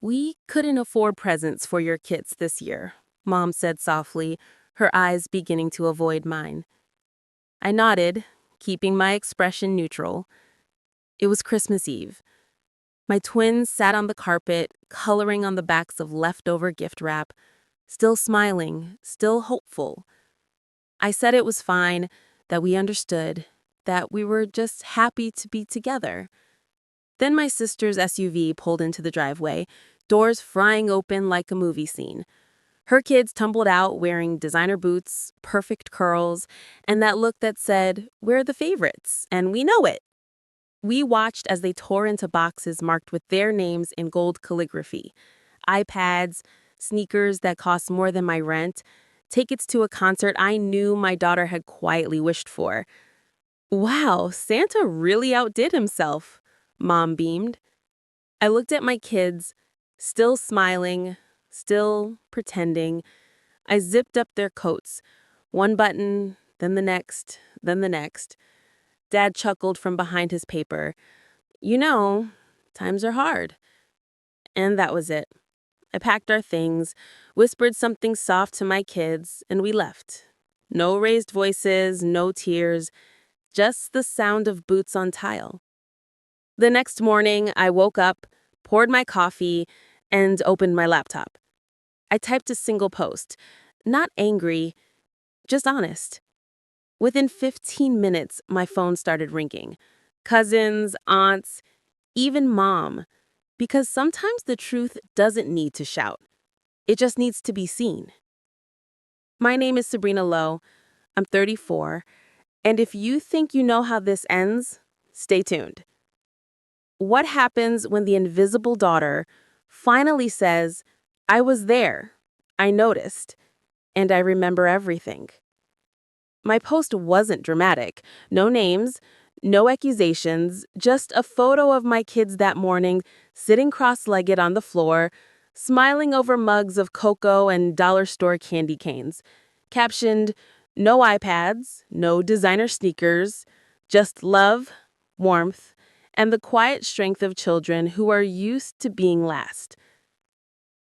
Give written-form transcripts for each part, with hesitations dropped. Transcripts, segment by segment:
We couldn't afford presents for your kids this year, Mom said softly, her eyes beginning to avoid mine. I nodded, keeping my expression neutral. It was Christmas Eve. My twins sat on the carpet, coloring on the backs of leftover gift wrap, still smiling, still hopeful. I said it was fine, that we understood, that we were just happy to be together. Then my sister's SUV pulled into the driveway, doors flying open like a movie scene. Her kids tumbled out wearing designer boots, perfect curls, and that look that said, "We're the favorites, and we know it." We watched as they tore into boxes marked with their names in gold calligraphy. iPads, sneakers that cost more than my rent, tickets to a concert I knew my daughter had quietly wished for. Wow, Santa really outdid himself, Mom beamed. I looked at my kids, still smiling, still pretending. I zipped up their coats, one button, then the next, then the next. Dad chuckled from behind his paper. You know, times are hard. And that was it. I packed our things, whispered something soft to my kids, and we left. No raised voices, no tears, just the sound of boots on tile. The next morning, I woke up, poured my coffee, and opened my laptop. I typed a single post, not angry, just honest. Within 15 minutes, my phone started ringing. Cousins, aunts, even Mom. Because sometimes the truth doesn't need to shout. It just needs to be seen. My name is Sabrina Lowe. I'm 34. And if you think you know how this ends, stay tuned. What happens when the invisible daughter finally says, "I was there, I noticed, and I remember everything"? My post wasn't dramatic. No names, no accusations, just a photo of my kids that morning, sitting cross-legged on the floor, smiling over mugs of cocoa and dollar store candy canes. Captioned, "No iPads, no designer sneakers, just love, warmth, and the quiet strength of children who are used to being last."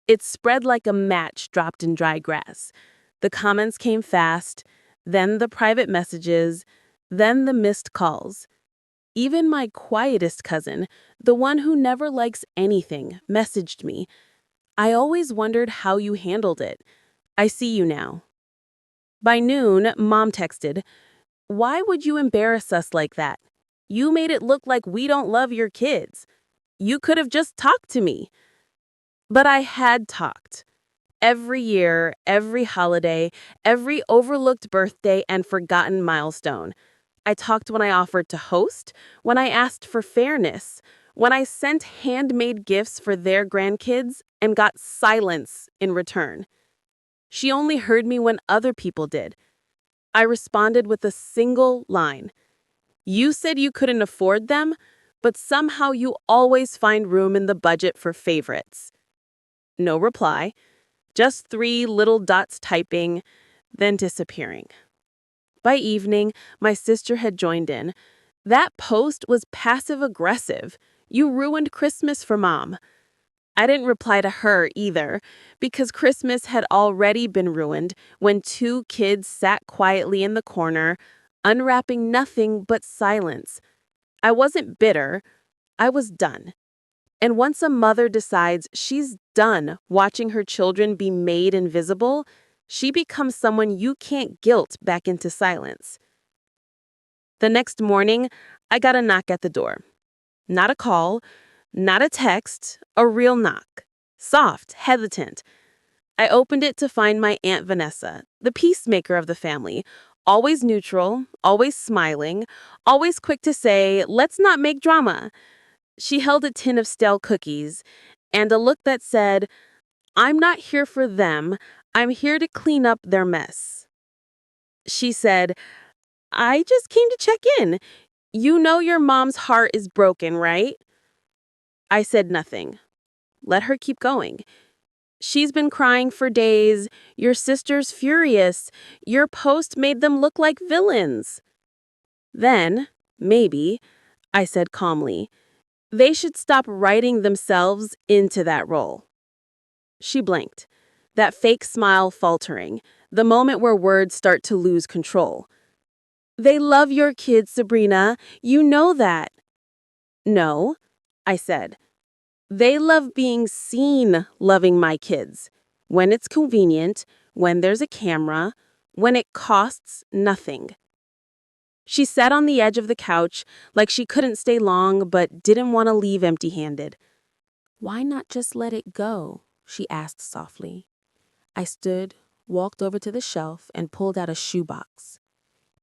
It spread like a match dropped in dry grass. The comments came fast, then the private messages, then the missed calls. Even my quietest cousin, the one who never likes anything, messaged me. "I always wondered how you handled it. I see you now." By noon, Mom texted, "Why would you embarrass us like that? You made it look like we don't love your kids. You could have just talked to me." But I had talked. Every year, every holiday, every overlooked birthday and forgotten milestone. I talked when I offered to host, when I asked for fairness, when I sent handmade gifts for their grandkids and got silence in return. She only heard me when other people did. I responded with a single line. "You said you couldn't afford them, but somehow you always find room in the budget for favorites." No reply. Just 3 little dots typing, then disappearing. By evening, my sister had joined in. "That post was passive-aggressive. You ruined Christmas for Mom." I didn't reply to her either, because Christmas had already been ruined when 2 kids sat quietly in the corner, unwrapping nothing but silence. I wasn't bitter. I was done. And once a mother decides she's done watching her children be made invisible, she becomes someone you can't guilt back into silence. The next morning, I got a knock at the door. Not a call, not a text, a real knock. Soft, hesitant. I opened it to find my Aunt Vanessa, the peacemaker of the family, always neutral, always smiling, always quick to say, "Let's not make drama." She held a tin of stale cookies and a look that said, "I'm not here for them. I'm here to clean up their mess." She said, "I just came to check in. You know your mom's heart is broken, right?" I said nothing. Let her keep going. "She's been crying for days. Your sister's furious. Your post made them look like villains." Then, maybe, I said calmly, They should stop writing themselves into that role. She blinked, that fake smile faltering, the moment where words start to lose control. They love your kids, Sabrina. You know that. No, I said. They love being seen loving my kids. When it's convenient, when there's a camera, when it costs nothing. She sat on the edge of the couch like she couldn't stay long but didn't want to leave empty-handed. Why not just let it go? She asked softly. I stood, walked over to the shelf, and pulled out a shoebox.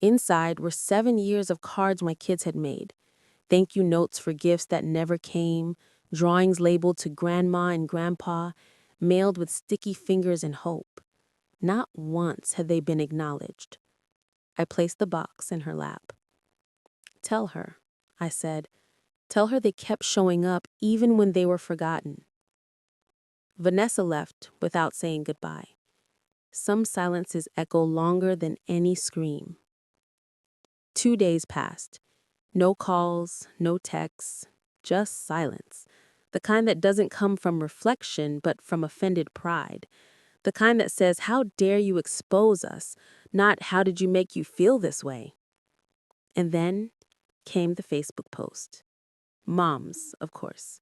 Inside were 7 years of cards my kids had made. Thank you notes for gifts that never came, drawings labeled to Grandma and Grandpa, mailed with sticky fingers and hope. Not once had they been acknowledged. I placed the box in her lap. Tell her, I said. Tell her they kept showing up even when they were forgotten. Vanessa left without saying goodbye. Some silences echo longer than any scream. 2 days passed. No calls, no texts, just silence. The kind that doesn't come from reflection, but from offended pride. The kind that says, how dare you expose us, not how did you make you feel this way? And then came the Facebook post. Mom's, of course.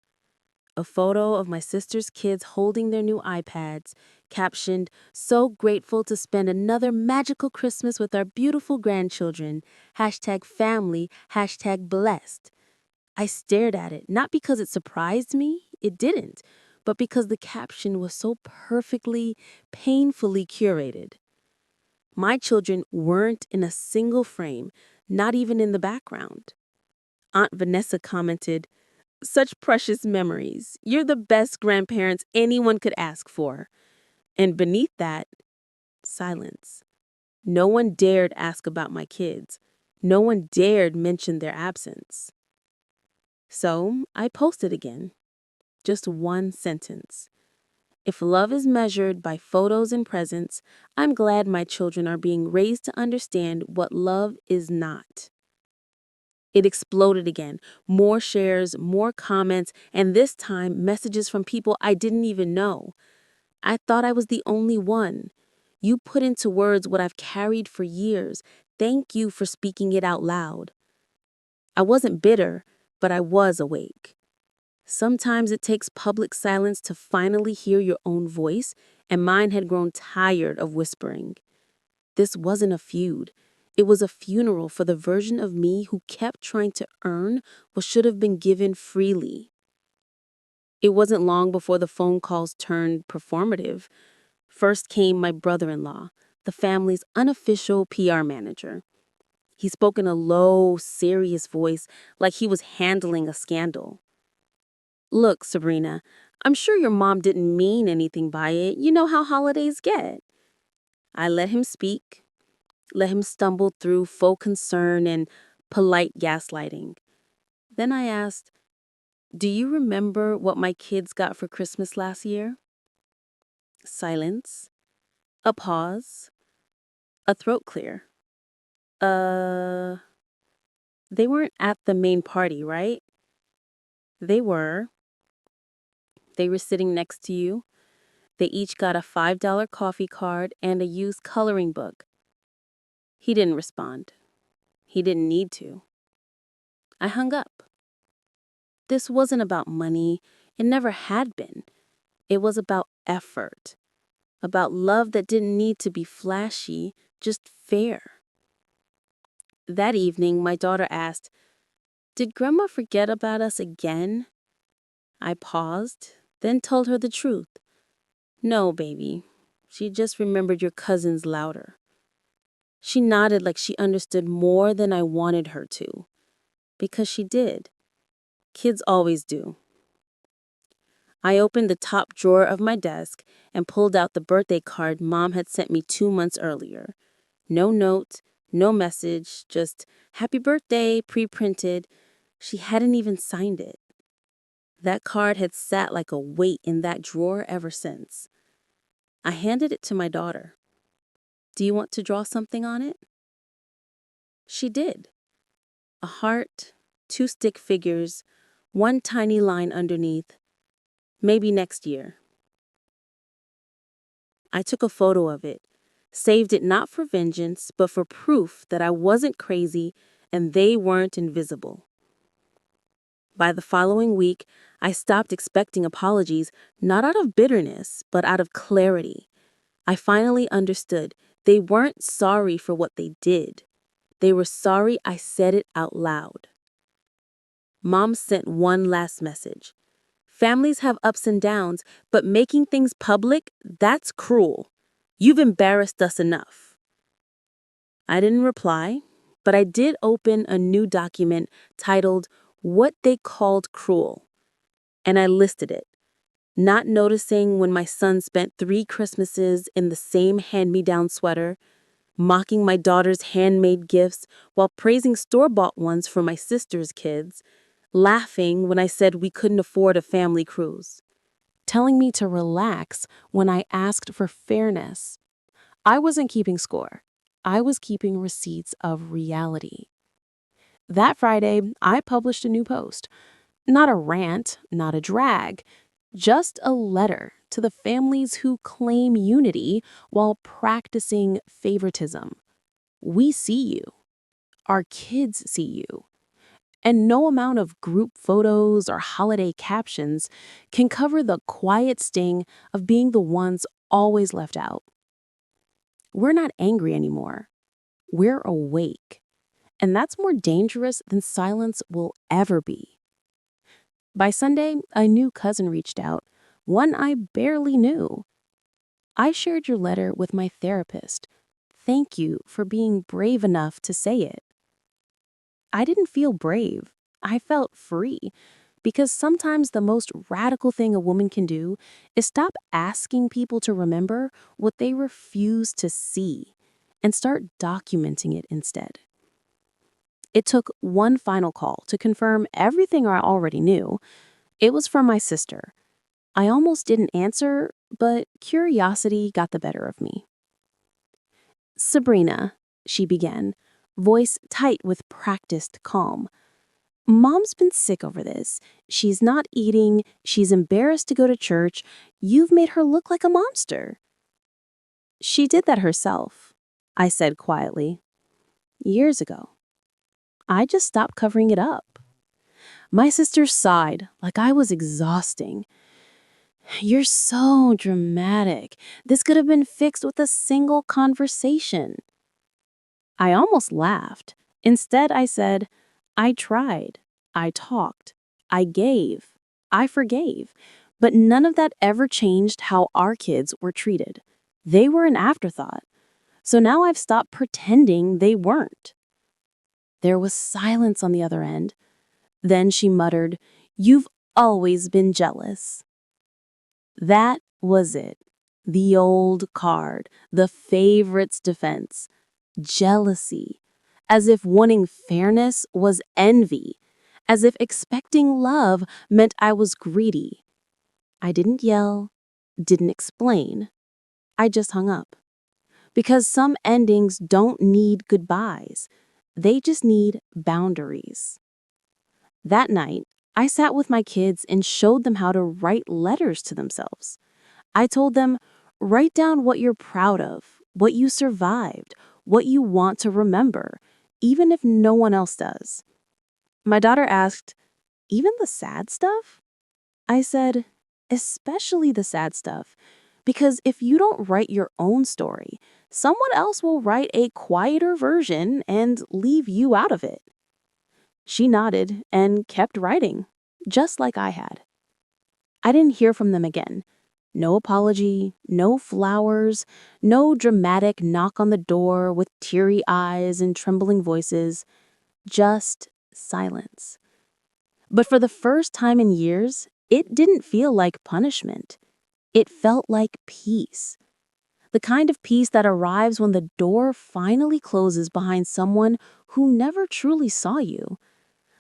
A photo of my sister's kids holding their new iPads, captioned, so grateful to spend another magical Christmas with our beautiful grandchildren, #family, #blessed. I stared at it, not because it surprised me, it didn't, but because the caption was so perfectly, painfully curated. My children weren't in a single frame, not even in the background. Aunt Vanessa commented, such precious memories. You're the best grandparents anyone could ask for. And beneath that, silence. No one dared ask about my kids. No one dared mention their absence. So I posted again. Just one sentence. If love is measured by photos and presents, I'm glad my children are being raised to understand what love is not. It exploded again. More shares, more comments, and this time messages from people I didn't even know. I thought I was the only one. You put into words what I've carried for years. Thank you for speaking it out loud. I wasn't bitter, but I was awake. Sometimes it takes public silence to finally hear your own voice, and mine had grown tired of whispering. This wasn't a feud. It was a funeral for the version of me who kept trying to earn what should have been given freely. It wasn't long before the phone calls turned performative. First came my brother-in-law, the family's unofficial PR manager. He spoke in a low, serious voice like he was handling a scandal. Look, Sabrina, I'm sure your mom didn't mean anything by it. You know how holidays get. I let him speak. Let him stumble through faux concern and polite gaslighting. Then I asked, do you remember what my kids got for Christmas last year? Silence. A pause. A throat clear. They weren't at the main party, right? They were. They were sitting next to you. They each got a $5 coffee card and a used coloring book. He didn't respond. He didn't need to. I hung up. This wasn't about money. It never had been. It was about effort. About love that didn't need to be flashy, just fair. That evening, my daughter asked, did Grandma forget about us again? I paused, then told her the truth. No, baby. She just remembered your cousins louder. She nodded like she understood more than I wanted her to. Because she did. Kids always do. I opened the top drawer of my desk and pulled out the birthday card Mom had sent me 2 months earlier. No note, no message, just happy birthday, pre-printed. She hadn't even signed it. That card had sat like a weight in that drawer ever since. I handed it to my daughter. Do you want to draw something on it? She did. A heart, 2 stick figures, One tiny line underneath, maybe next year. I took a photo of it, saved it not for vengeance, but for proof that I wasn't crazy and they weren't invisible. By the following week, I stopped expecting apologies, not out of bitterness, but out of clarity. I finally understood they weren't sorry for what they did. They were sorry I said it out loud. Mom sent one last message. Families have ups and downs, but making things public, that's cruel. You've embarrassed us enough. I didn't reply, but I did open a new document titled What They Called Cruel, and I listed it, not noticing when my son spent 3 Christmases in the same hand-me-down sweater, mocking my daughter's handmade gifts while praising store-bought ones for my sister's kids, laughing when I said we couldn't afford a family cruise, telling me to relax when I asked for fairness. I wasn't keeping score. I was keeping receipts of reality. That Friday, I published a new post. Not a rant, not a drag, just a letter to the families who claim unity while practicing favoritism. We see you. Our kids see you. And no amount of group photos or holiday captions can cover the quiet sting of being the ones always left out. We're not angry anymore. We're awake. And that's more dangerous than silence will ever be. By Sunday, a new cousin reached out, one I barely knew. I shared your letter with my therapist. Thank you for being brave enough to say it. I didn't feel brave. I felt free. Because sometimes the most radical thing a woman can do is stop asking people to remember what they refuse to see and start documenting it instead. It took one final call to confirm everything I already knew. It was from my sister. I almost didn't answer, but curiosity got the better of me. Sabrina, she began, voice tight with practiced calm. Mom's been sick over this. She's not eating. She's embarrassed to go to church. You've made her look like a monster. She did that herself, I said quietly. Years ago. I just stopped covering it up. My sister sighed like I was exhausting. You're so dramatic. This could have been fixed with a single conversation. I almost laughed. Instead, I said, I tried. I talked. I gave. I forgave. But none of that ever changed how our kids were treated. They were an afterthought. So now I've stopped pretending they weren't. There was silence on the other end. Then she muttered, You've always been jealous. That was it. The old card, the favorite's defense. Jealousy. As if wanting fairness was envy. As if expecting love meant I was greedy. I didn't yell, didn't explain. I just hung up. Because some endings don't need goodbyes. They just need boundaries. That night, I sat with my kids and showed them how to write letters to themselves. I told them, write down what you're proud of, what you survived, what you want to remember, even if no one else does. My daughter asked, even the sad stuff? I said, especially the sad stuff, because if you don't write your own story, someone else will write a quieter version and leave you out of it. She nodded and kept writing, just like I had. I didn't hear from them again. No apology, no flowers, no dramatic knock on the door with teary eyes and trembling voices, just silence. But for the first time in years, it didn't feel like punishment. It felt like peace. The kind of peace that arrives when the door finally closes behind someone who never truly saw you.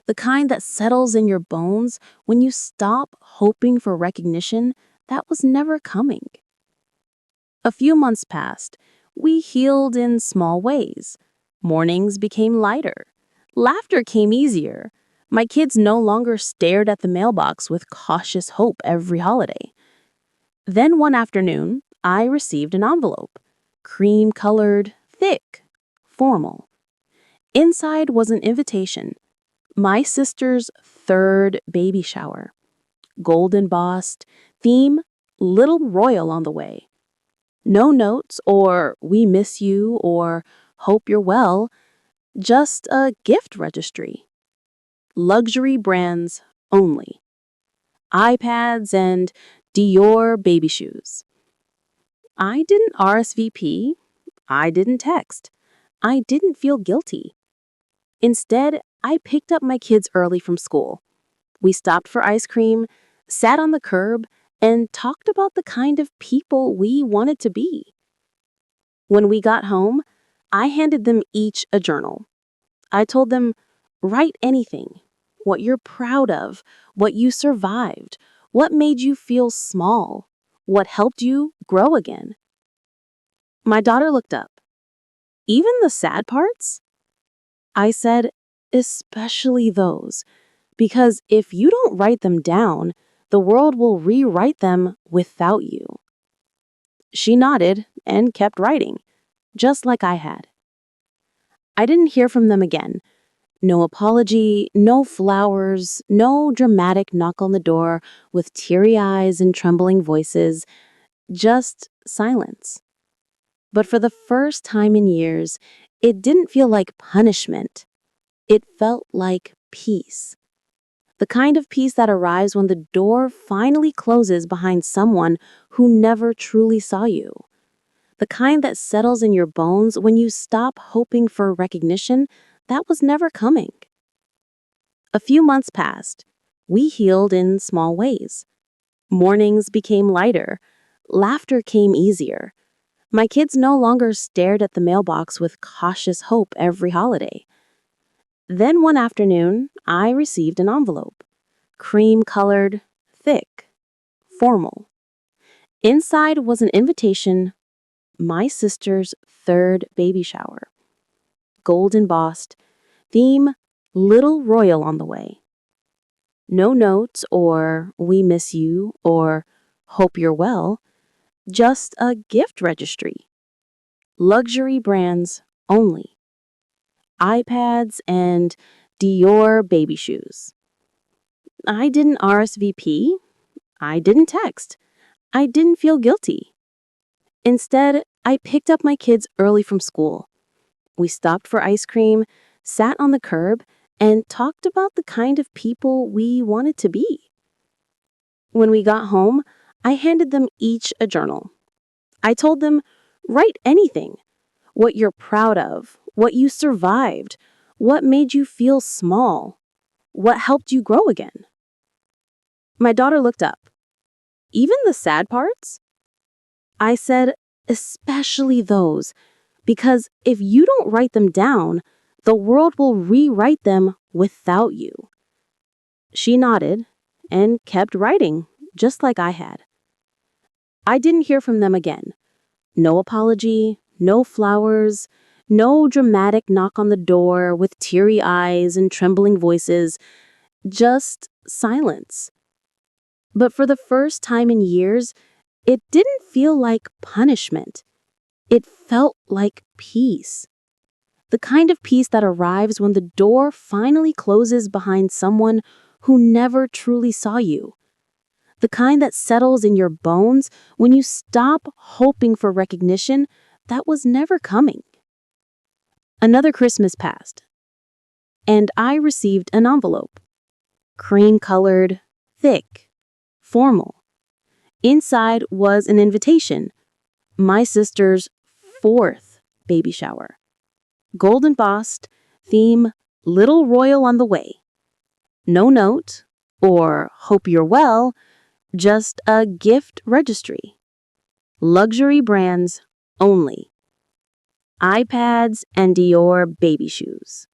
The kind that settles in your bones when you stop hoping for recognition that was never coming. A few months passed. We healed in small ways. Mornings became lighter. Laughter came easier. My kids no longer stared at the mailbox with cautious hope every holiday. Then one afternoon, I received an envelope. Cream-colored, thick, formal. Inside was an invitation. My sister's third baby shower. Gold embossed, theme, little royal on the way. No notes or we miss you or hope you're well, just a gift registry. Luxury brands only. iPads and Dior baby shoes. I didn't RSVP. I didn't text. I didn't feel guilty. Instead, I picked up my kids early from school. We stopped for ice cream, sat on the curb, and talked about the kind of people we wanted to be. When we got home, I handed them each a journal. I told them, write anything, what you're proud of, what you survived, what made you feel small, what helped you grow again. My daughter looked up. Even the sad parts? I said, especially those, because if you don't write them down, the world will rewrite them without you. She nodded and kept writing, just like I had. I didn't hear from them again. No apology, no flowers, no dramatic knock on the door with teary eyes and trembling voices, just silence. But for the first time in years, it didn't feel like punishment. It felt like peace. The kind of peace that arrives when the door finally closes behind someone who never truly saw you. The kind that settles in your bones when you stop hoping for recognition that was never coming. A few months passed. We healed in small ways. Mornings became lighter. Laughter came easier. My kids no longer stared at the mailbox with cautious hope every holiday. Then one afternoon, I received an envelope. Cream-colored, thick, formal. Inside was an invitation, my sister's third baby shower. Gold embossed, theme, little royal on the way. No notes or we miss you or hope you're well, just a gift registry. Luxury brands only. iPads and Dior baby shoes. I didn't RSVP. I didn't text. I didn't feel guilty. Instead, I picked up my kids early from school. We stopped for ice cream, sat on the curb, and talked about the kind of people we wanted to be. When we got home, I handed them each a journal. I told them, write anything, what you're proud of, what you survived, what made you feel small, what helped you grow again. My daughter looked up. Even the sad parts? I said, especially those, because if you don't write them down, the world will rewrite them without you. She nodded and kept writing, just like I had. I didn't hear from them again. No apology, no flowers, no dramatic knock on the door with teary eyes and trembling voices, just silence. But for the first time in years, it didn't feel like punishment. It felt like peace. The kind of peace that arrives when the door finally closes behind someone who never truly saw you. The kind that settles in your bones when you stop hoping for recognition that was never coming. Another Christmas passed, and I received an envelope. Cream-colored, thick, formal. Inside was an invitation, my sister's fourth baby shower. Gold embossed, theme, little royal on the way. No note, or hope you're well, just a gift registry. Luxury brands only. iPads and Dior baby shoes.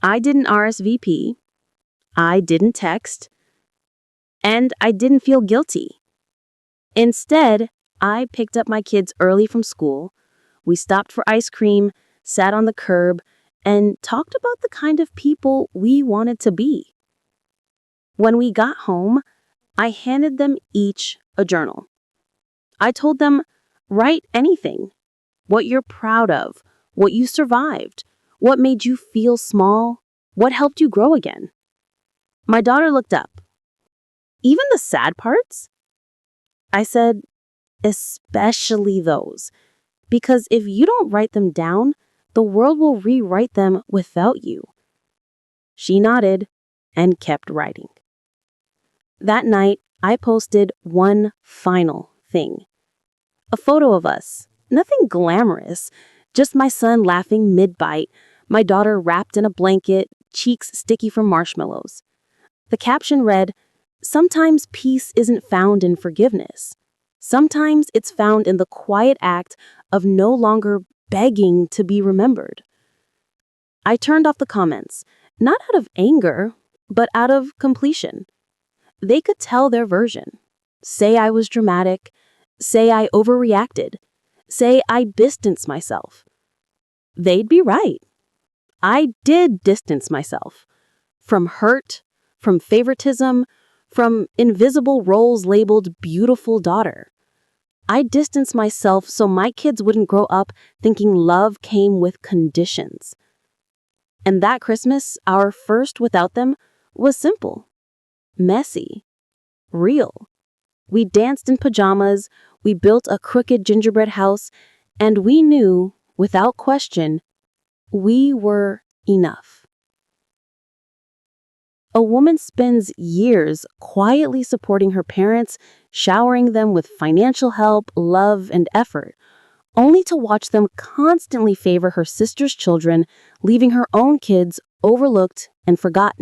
I didn't RSVP. I didn't text. And I didn't feel guilty. Instead, I picked up my kids early from school. We stopped for ice cream, sat on the curb, and talked about the kind of people we wanted to be. When we got home, I handed them each a journal. I told them, write anything. What you're proud of, what you survived, what made you feel small, what helped you grow again. My daughter looked up. Even the sad parts? I said, especially those. Because if you don't write them down, the world will rewrite them without you. She nodded and kept writing. That night, I posted one final thing. A photo of us. Nothing glamorous, just my son laughing mid-bite, my daughter wrapped in a blanket, cheeks sticky from marshmallows. The caption read, "Sometimes peace isn't found in forgiveness. Sometimes it's found in the quiet act of no longer begging to be remembered." I turned off the comments, not out of anger, but out of completion. They could tell their version. Say I was dramatic, say I overreacted, say I distanced myself. They'd be right. I did distance myself. From hurt, from favoritism, from invisible roles labeled beautiful daughter. I distanced myself so my kids wouldn't grow up thinking love came with conditions. And that Christmas, our first without them, was simple, messy, real. We danced in pajamas, we built a crooked gingerbread house, and we knew, without question, we were enough. A woman spends years quietly supporting her parents, showering them with financial help, love, and effort, only to watch them constantly favor her sister's children, leaving her own kids overlooked and forgotten.